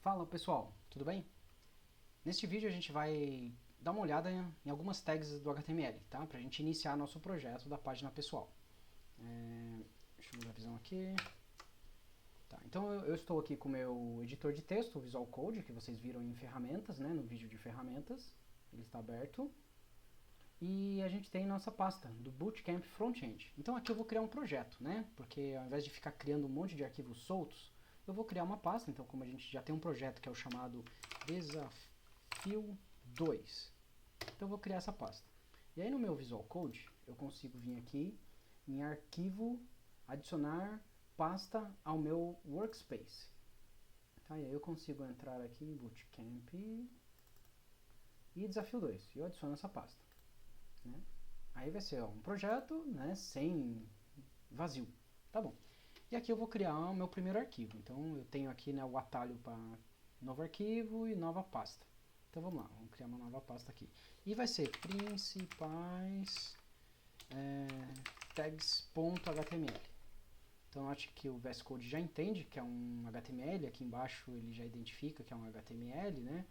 Fala pessoal, tudo bem? Neste vídeo a gente vai dar uma olhada em algumas tags do HTML, tá? Para a gente iniciar nosso projeto da página pessoal. Deixa eu mudar a visão aqui. Tá, então eu estou aqui com o meu editor de texto, o Visual Code, que vocês viram em ferramentas, né? No vídeo de ferramentas, ele está aberto. E a gente tem nossa pasta do Bootcamp Frontend. Então aqui eu vou criar um projeto, né? Porque ao invés de ficar criando um monte de arquivos soltos, eu vou criar uma pasta. Então, como a gente já tem um projeto que é o chamado Desafio 2, então eu vou criar essa pasta. E aí no meu Visual Code, eu consigo vir aqui em arquivo, adicionar pasta ao meu workspace. Tá? E aí eu consigo entrar aqui em Bootcamp e Desafio 2. E eu adiciono essa pasta. Né? Aí vai ser um projeto, né, sem vazio, tá bom. E aqui eu vou criar o meu primeiro arquivo. Então eu tenho aqui, né, o atalho para novo arquivo e nova pasta. Então vamos lá, vamos criar uma nova pasta aqui. E vai ser principais tags.html. Então acho que o VS Code já entende que é um HTML, aqui embaixo ele já identifica que é um HTML, né?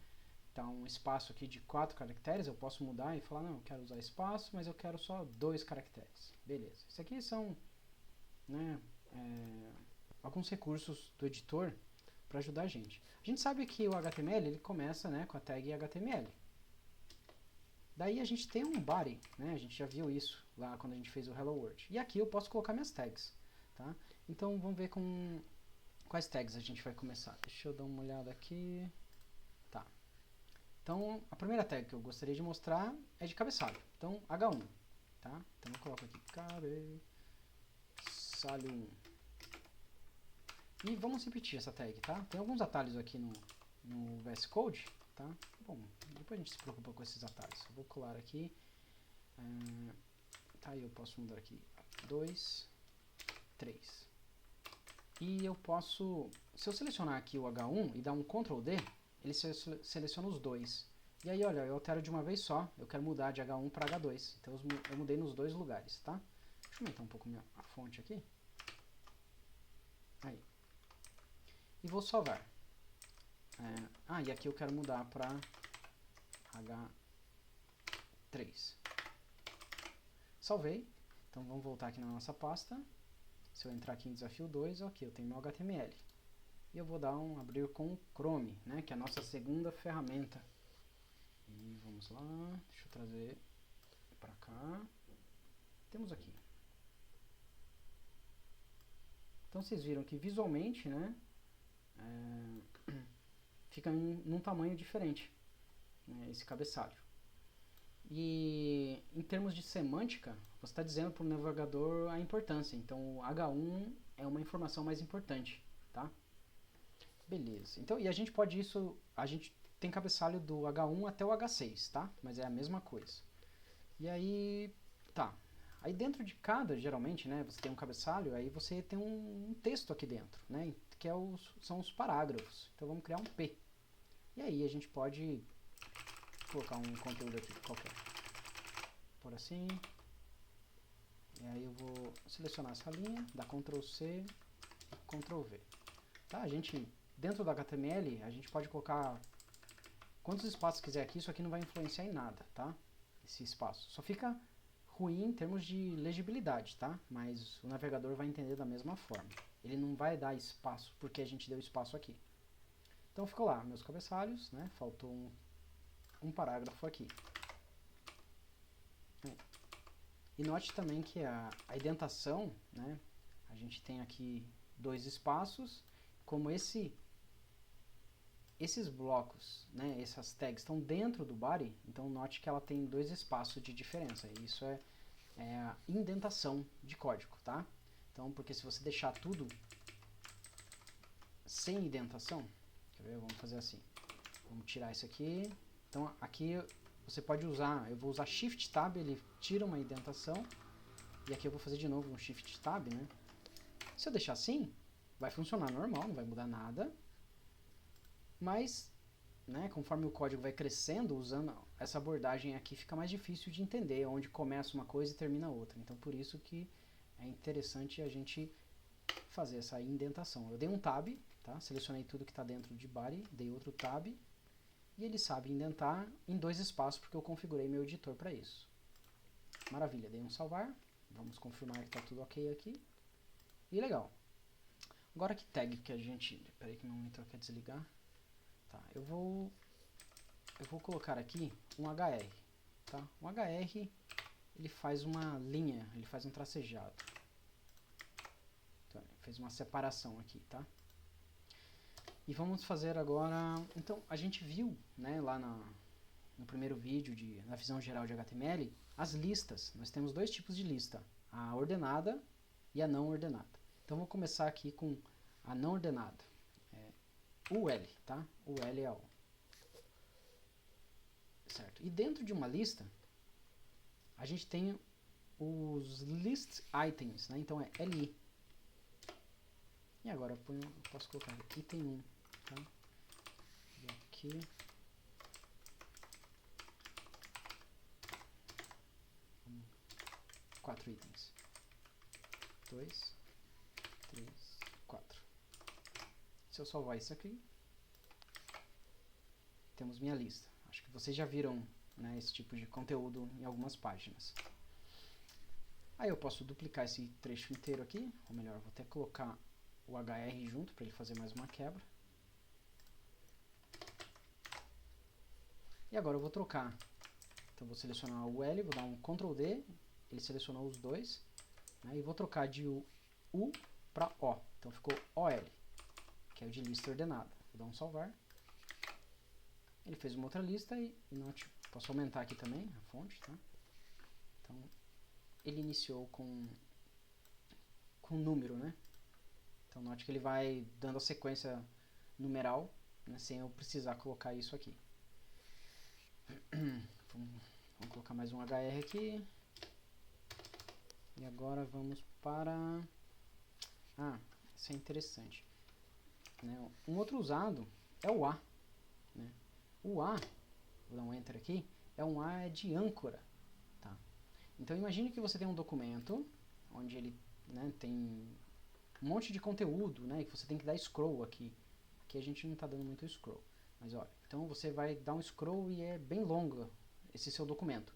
Tá um espaço aqui de 4 caracteres, eu posso mudar e falar, não, eu quero usar espaço, mas eu quero só 2 caracteres. Beleza. Isso aqui são, né, alguns recursos do editor para ajudar a gente. A gente sabe que o HTML ele começa, né, com a tag HTML. Daí a gente tem um body, né, a gente já viu isso lá quando a gente fez o Hello World. E aqui eu posso colocar minhas tags. Tá? Então vamos ver com quais tags a gente vai começar. Deixa eu dar uma olhada aqui. Tá. Então, a primeira tag que eu gostaria de mostrar é de cabeçalho. Então, H1. Tá? Então, eu coloco aqui cabeçalho 1. E vamos repetir essa tag, tá? Tem alguns atalhos aqui no VS Code, tá? Bom, depois a gente se preocupa com esses atalhos. Eu vou colar aqui. Tá, eu posso mudar aqui 2, 3. E eu posso, se eu selecionar aqui o H1 e dar um Ctrl D, ele seleciona os dois. E aí, olha, eu altero de uma vez só, eu quero mudar de H1 para H2. Então eu mudei nos dois lugares, tá? Deixa eu aumentar um pouco a fonte aqui. Aí. E vou salvar. E aqui eu quero mudar para H3. Salvei. Então vamos voltar aqui na nossa pasta. Se eu entrar aqui em Desafio 2, ok, eu tenho meu HTML. E eu vou dar abrir com o Chrome, né, que é a nossa segunda ferramenta. E vamos lá, deixa eu trazer para cá. Temos aqui. Então vocês viram que visualmente, né, fica num tamanho diferente, né, esse cabeçalho. E em termos de semântica, você está dizendo para o navegador a importância. Então o H1 é uma informação mais importante, tá? Beleza. Então, e a gente pode isso, a gente tem cabeçalho do H1 até o H6, tá? Mas é a mesma coisa. E aí, tá. Aí dentro de cada, geralmente, né, você tem um cabeçalho, aí você tem um texto aqui dentro, né, que são os parágrafos. Então vamos criar um P. E aí a gente pode colocar um conteúdo aqui qualquer. Por assim. E aí eu vou selecionar essa linha, dar Ctrl C e Ctrl V. Tá? A gente, dentro do HTML, a gente pode colocar quantos espaços quiser aqui, isso aqui não vai influenciar em nada, tá? Esse espaço. Só fica ruim em termos de legibilidade, tá? Mas o navegador vai entender da mesma forma. Ele não vai dar espaço porque a gente deu espaço aqui. Então ficou lá, meus cabeçalhos, né? Faltou um parágrafo aqui. E note também que a indentação, né? A gente tem aqui 2 espaços, como esses blocos, né, essas tags estão dentro do body, então note que ela tem 2 espaços de diferença. E isso é a indentação de código, tá? Então, porque se você deixar tudo sem indentação, quer ver? Vamos fazer assim. Vamos tirar isso aqui. Então, aqui você pode usar, eu vou usar Shift Tab, ele tira uma indentação. E aqui eu vou fazer de novo um Shift Tab, né? Se eu deixar assim, vai funcionar normal, não vai mudar nada. Mas, né, conforme o código vai crescendo, usando essa abordagem aqui, fica mais difícil de entender onde começa uma coisa e termina outra. Então, por isso que é interessante a gente fazer essa indentação. Eu dei um Tab, tá? Selecionei tudo que está dentro de body, dei outro tab, e ele sabe indentar em 2 espaços, porque eu configurei meu editor para isso. Maravilha, dei um salvar, vamos confirmar que está tudo ok aqui, e legal. Agora que tag que a gente... Peraí que meu monitor quer desligar. Tá, eu vou colocar aqui um HR, tá? O HR, ele faz uma linha, ele faz um tracejado. Então, ele fez uma separação aqui, tá? E vamos fazer agora... Então, a gente viu, né, lá no primeiro vídeo, na visão geral de HTML, as listas. Nós temos 2 tipos de lista, a ordenada e a não ordenada. Então, vou começar aqui com a não ordenada. UL, tá? UL é o... Certo. E dentro de uma lista, a gente tem os list items, né? Então é LI. E agora eu posso colocar item 1, tá? E aqui... 4 itens. 2, 3, 4. Se eu salvar isso aqui, temos minha lista. Acho que vocês já viram, né, esse tipo de conteúdo em algumas páginas. Aí eu posso duplicar esse trecho inteiro aqui, ou melhor, vou até colocar o HR junto para ele fazer mais uma quebra. E agora eu vou trocar. Então vou selecionar o L, vou dar um Ctrl D, ele selecionou os 2, né, e vou trocar de U para O. Então ficou OL, que é o de lista ordenada. Vou dar um salvar. Ele fez uma outra lista e posso aumentar aqui também a fonte, tá? Então, ele iniciou com número, né? Então, note que ele vai dando a sequência numeral, né, sem eu precisar colocar isso aqui. Vamos colocar mais um HR aqui. E agora vamos para... isso é interessante, né? Um outro usado é o A, né? O A, vou dar um Enter aqui, é um A de âncora, tá? Então imagine que você tem um documento onde ele, né, tem um monte de conteúdo, né, que você tem que dar scroll aqui. Aqui a gente não está dando muito scroll, mas olha, então você vai dar um scroll e é bem longo esse seu documento.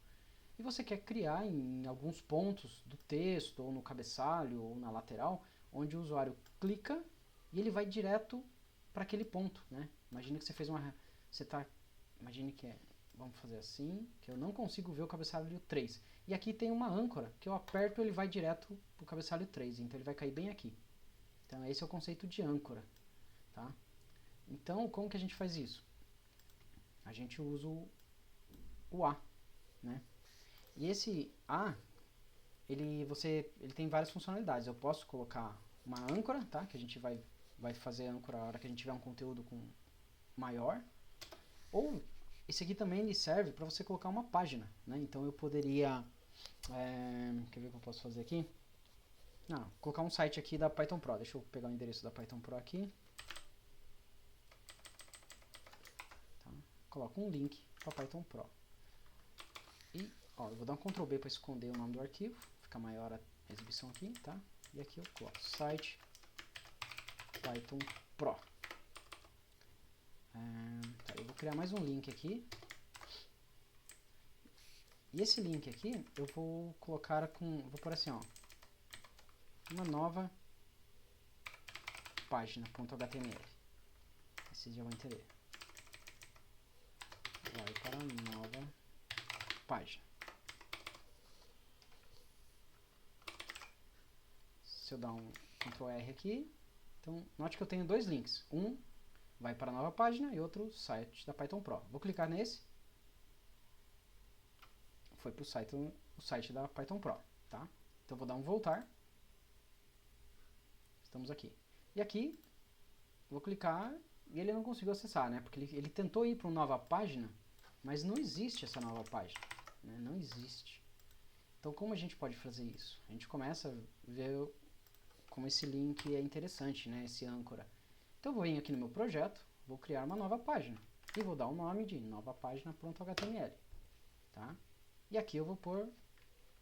E você quer criar em alguns pontos do texto, ou no cabeçalho, ou na lateral, onde o usuário clica e ele vai direto para aquele ponto, né? Imagine que você fez uma... Imagine que vamos fazer assim, que eu não consigo ver o cabeçalho 3. E aqui tem uma âncora, que eu aperto ele vai direto para o cabeçalho 3, então ele vai cair bem aqui. Então esse é o conceito de âncora, tá? Então como que a gente faz isso? A gente usa o A, né? E esse A, ele tem várias funcionalidades. Eu posso colocar uma âncora, tá? Que a gente vai fazer âncora a hora que a gente tiver um conteúdo maior. Ou esse aqui também ele serve para você colocar uma página, né? Então eu poderia... quer ver o que eu posso fazer aqui? Colocar um site aqui da Python Pro. Deixa eu pegar o endereço da Python Pro aqui. Tá? Coloco um link para Python Pro. E eu vou dar um Ctrl B para esconder o nome do arquivo. Fica maior a exibição aqui, tá? E aqui eu coloco site Python Pro. Eu vou criar mais um link aqui. E esse link aqui eu vou colocar vou pôr assim, uma nova página.html. Vocês já vão entender. Vai para nova página. Se eu dar um Ctrl R aqui, então note que eu tenho 2 links. Um vai para a nova página e outro site da Python Pro. Vou clicar nesse. Foi para o site da Python Pro, tá? Então vou dar um voltar. Estamos aqui. E aqui, vou clicar e ele não conseguiu acessar, né? Porque ele tentou ir para uma nova página, mas não existe essa nova página, né? Não existe. Então como a gente pode fazer isso? A gente começa a ver como esse link é interessante, né? Esse âncora. Então eu vou vir aqui no meu projeto, vou criar uma nova página e vou dar o nome de nova página.html, tá? E aqui eu vou pôr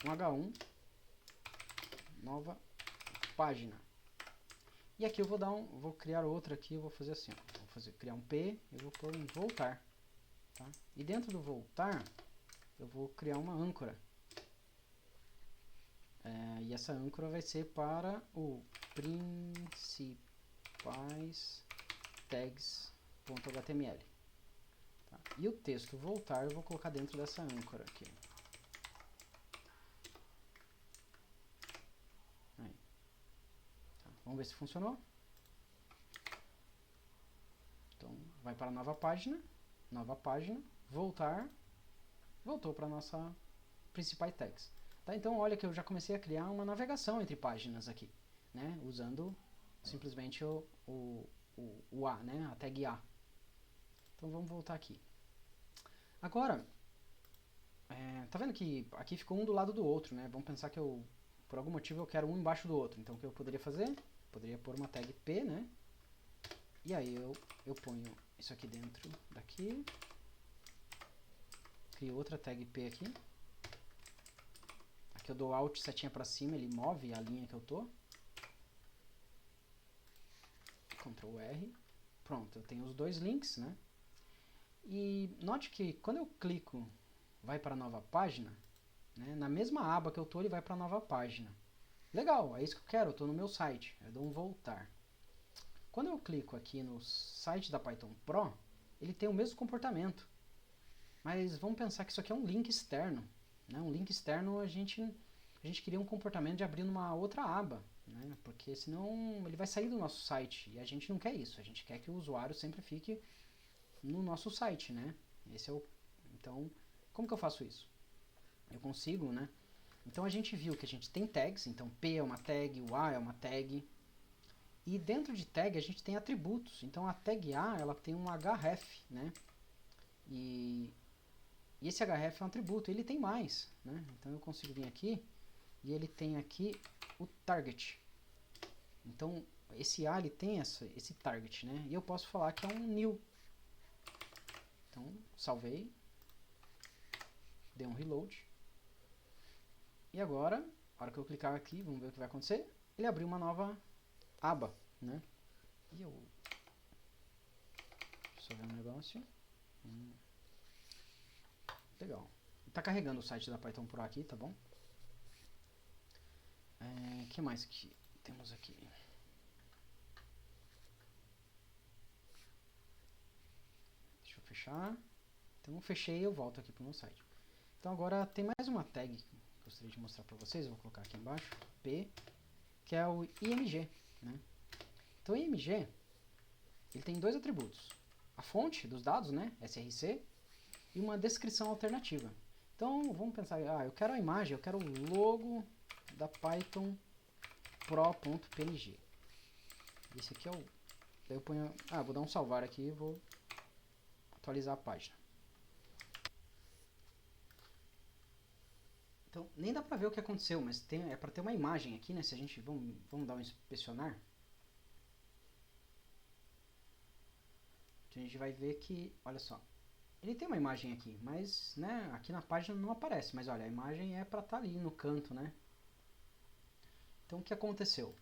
um H1 nova página. E aqui eu vou criar outra aqui, eu vou fazer assim, ó. Criar um P, eu vou pôr um voltar, tá? E dentro do voltar, eu vou criar uma âncora. E essa âncora vai ser para o principais tags.html. Tá? E o texto voltar eu vou colocar dentro dessa âncora aqui. Aí. Tá. Vamos ver se funcionou. Então, vai para a nova página, voltar, voltou para a nossa principais tags. Tá? Então, olha que eu já comecei a criar uma navegação entre páginas aqui, né? Usando simplesmente o A, né? A tag A. Então, vamos voltar aqui. Agora, tá vendo que aqui ficou um do lado do outro, né? Vamos pensar que por algum motivo eu quero um embaixo do outro. Então, o que eu poderia fazer? Poderia pôr uma tag P, né? E aí eu ponho isso aqui dentro daqui. Crio outra tag P aqui. Aqui eu dou Alt setinha para cima, ele move a linha que eu tô. Ctrl R. Pronto, eu tenho os dois links, né? E note que quando eu clico, vai para a nova página, né? Na mesma aba que eu tô, ele vai para a nova página. Legal, é isso que eu quero, eu tô no meu site. Eu dou um voltar. Quando eu clico aqui no site da Python Pro, ele tem o mesmo comportamento. Mas vamos pensar que isso aqui é um link externo. Né? Um link externo a gente cria um comportamento de abrir numa outra aba. Né? Porque senão ele vai sair do nosso site. E a gente não quer isso. A gente quer que o usuário sempre fique no nosso site. Né? Então, como que eu faço isso? Eu consigo, né? Então a gente viu que a gente tem tags. Então P é uma tag, o A é uma tag. E dentro de tag a gente tem atributos. Então a tag A ela tem um href, né? E esse href é um atributo. Ele tem mais, né? Então eu consigo vir aqui e ele tem aqui o target. Então esse A ele tem esse target, né? E eu posso falar que é um new. Então salvei, dei um reload. E agora, na hora que eu clicar aqui, vamos ver o que vai acontecer. Ele abriu uma nova aba, né? E eu só ver um negócio. Legal. Tá carregando o site da Python Pro aqui, tá bom? Que mais que temos aqui? Deixa eu fechar. Então fechei e eu volto aqui pro meu site. Então agora tem mais uma tag que eu gostaria de mostrar para vocês. Vou colocar aqui embaixo, P, que é o img, né? Então o img ele tem dois atributos: a fonte dos dados, né, src, e uma descrição alternativa. Então vamos pensar, eu quero a imagem, eu quero o logo da Python Pro.png. Esse aqui é o... Daí eu ponho... vou dar um salvar aqui e vou atualizar a página. Então, nem dá pra ver o que aconteceu, mas é pra ter uma imagem aqui, né? Se a gente... Vamos dar um inspecionar. Então, a gente vai ver que... Olha só. Ele tem uma imagem aqui, mas, né? Aqui na página não aparece. Mas, olha, a imagem é pra estar ali no canto, né? Então, o que aconteceu?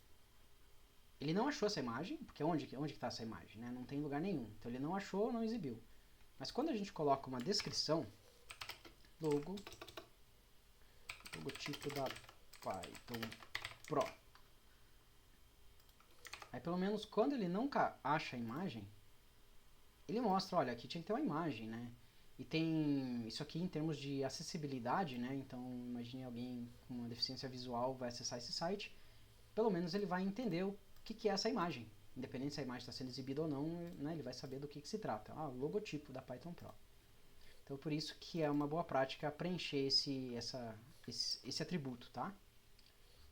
Ele não achou essa imagem, porque onde que está essa imagem? Né? Não tem lugar nenhum. Então ele não achou, não exibiu. Mas quando a gente coloca uma descrição, logotipo da Python Pro. Aí pelo menos quando ele não acha a imagem, ele mostra, olha, aqui tinha que ter uma imagem, né? E tem isso aqui em termos de acessibilidade, né? Então imagine alguém com uma deficiência visual vai acessar esse site, pelo menos ele vai entender o que é essa imagem. Independente se a imagem está sendo exibida ou não, né, ele vai saber do que se trata. Logotipo da Python Pro. Então por isso que é uma boa prática preencher esse atributo, tá?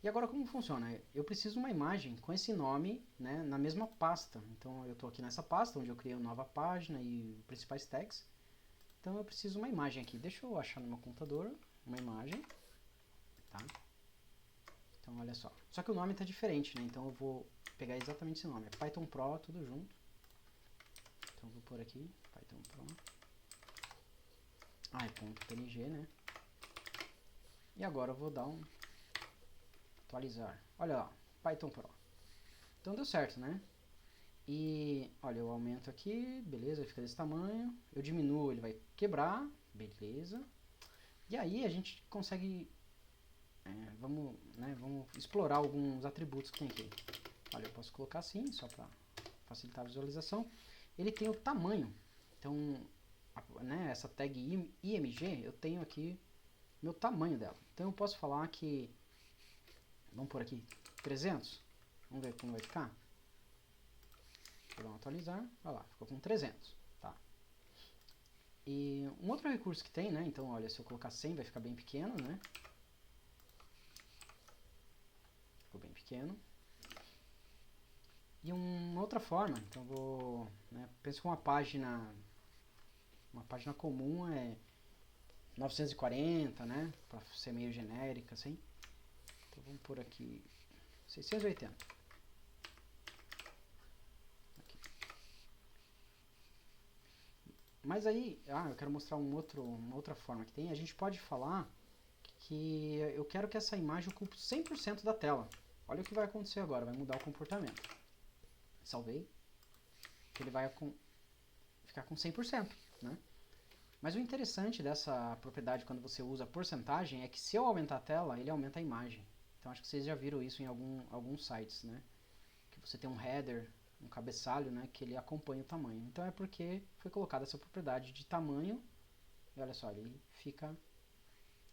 E agora como funciona? Eu preciso de uma imagem com esse nome, né, na mesma pasta. Então eu estou aqui nessa pasta onde eu criei uma nova página e os principais tags. Então eu preciso de uma imagem aqui. Deixa eu achar no meu computador uma imagem, tá? Então olha só. Só que o nome está diferente, né? Então eu vou pegar exatamente esse nome. É Python Pro, tudo junto. Então eu vou pôr aqui, Python Pro. É .png, né? E agora eu vou dar um atualizar. Olha lá, Python Pro. Então deu certo, né? E olha, eu aumento aqui, beleza, ele fica desse tamanho. Eu diminuo, ele vai quebrar, beleza. E aí a gente consegue, vamos explorar alguns atributos que tem aqui. Olha, eu posso colocar assim, só para facilitar a visualização. Ele tem o tamanho, então, essa tag img, eu tenho aqui meu tamanho dela. Então eu posso falar que, vamos por aqui, 300. Vamos ver como vai ficar. Vou dar um atualizar, olha lá, ficou com 300, tá? E um outro recurso que tem, né, então olha, se eu colocar 100 vai ficar bem pequeno, né? Ficou bem pequeno. E uma outra forma, então vou, penso que uma página comum é 940, né, para ser meio genérica, assim. Então vamos por aqui 680. Aqui. Mas aí, eu quero mostrar uma outra forma que tem. A gente pode falar que eu quero que essa imagem ocupe 100% da tela. Olha o que vai acontecer agora, vai mudar o comportamento. Salvei. Ele vai ficar com 100%, né? Mas o interessante dessa propriedade quando você usa porcentagem é que se eu aumentar a tela, ele aumenta a imagem. Então acho que vocês já viram isso em alguns sites, né? Que você tem um header, um cabeçalho, né? Que ele acompanha o tamanho. Então é porque foi colocada essa propriedade de tamanho. E olha só, ele fica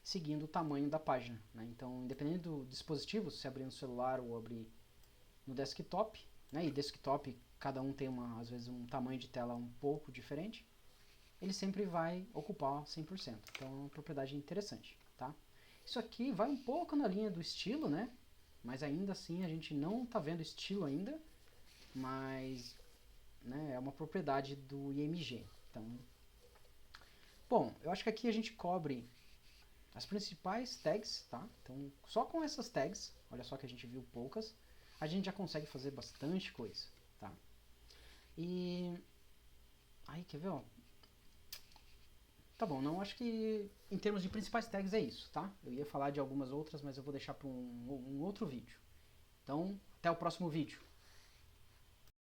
seguindo o tamanho da página, né? Então, independente do dispositivo, se abrir no celular ou abrir no desktop, né? E desktop, cada um tem às vezes um tamanho de tela um pouco diferente. Ele sempre vai ocupar 100%. Então é uma propriedade interessante, tá? Isso aqui vai um pouco na linha do estilo, né? Mas ainda assim a gente não está vendo estilo ainda, mas é uma propriedade do IMG. Então, bom, eu acho que aqui a gente cobre as principais tags, tá? Então, só com essas tags, olha só que a gente viu poucas, a gente já consegue fazer bastante coisa, tá? E aí, quer ver, ó? Tá bom, não acho que em termos de principais tags é isso, tá? Eu ia falar de algumas outras, mas eu vou deixar para um outro vídeo. Então, até o próximo vídeo.